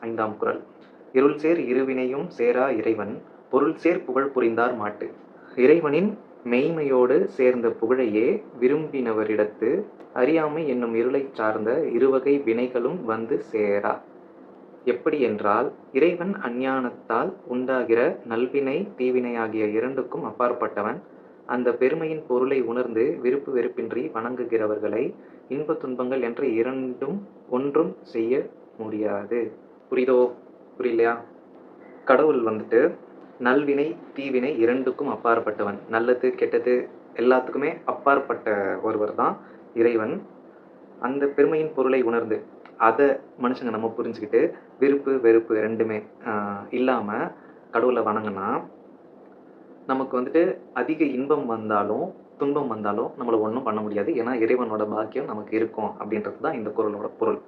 5ஆம் குறள். இருள் சேர் இருவினையும் சேரா இறைவன் பொருள் சேர் புகழ் புரிந்தார் மாட்டு. இறைவனின் மெய்மையோடு சேர்ந்த புகழையே விரும்பினவரிடத்து அறியாமை என்னும் இருளைச் சார்ந்த இருவகை வினைகளும் வந்து சேரா. எப்படி என்றால், இறைவன் அஞ்ஞானத்தால் உண்டாகிற நல்வினை தீவினையாகிய இரண்டுக்கும் அப்பாற்பட்டவன். அந்த பெருமையின் பொருளை உணர்ந்து விருப்பு வெறுப்பின்றி வணங்குகிறவர்களை இன்ப துன்பங்கள் என்ற இரண்டும் ஒன்றும் செய்ய முடியாது. புரியுதோ? புரியலையா? கடவுள் வந்துட்டு நல்வினை தீவினை இரண்டுக்கும் அப்பாற்பட்டவன். நல்லது கெட்டது எல்லாத்துக்குமே அப்பாற்பட்ட ஒருவர் தான் இறைவன். அந்த பெருமையின் பொருளை உணர்ந்து அதை மனுஷங்க நம்ம புரிஞ்சுக்கிட்டு விருப்பு வெறுப்பு ரெண்டுமே இல்லாமல் கடவுளை வணங்கினா நமக்கு வந்துட்டு அதிக இன்பம் வந்தாலும் துன்பம் வந்தாலும் நம்மளை ஒன்றும் பண்ண முடியாது. ஏன்னா இறைவனோட பாக்கியம் நமக்கு இருக்கும் அப்படின்றது தான் இந்த குறளோட பொருள்.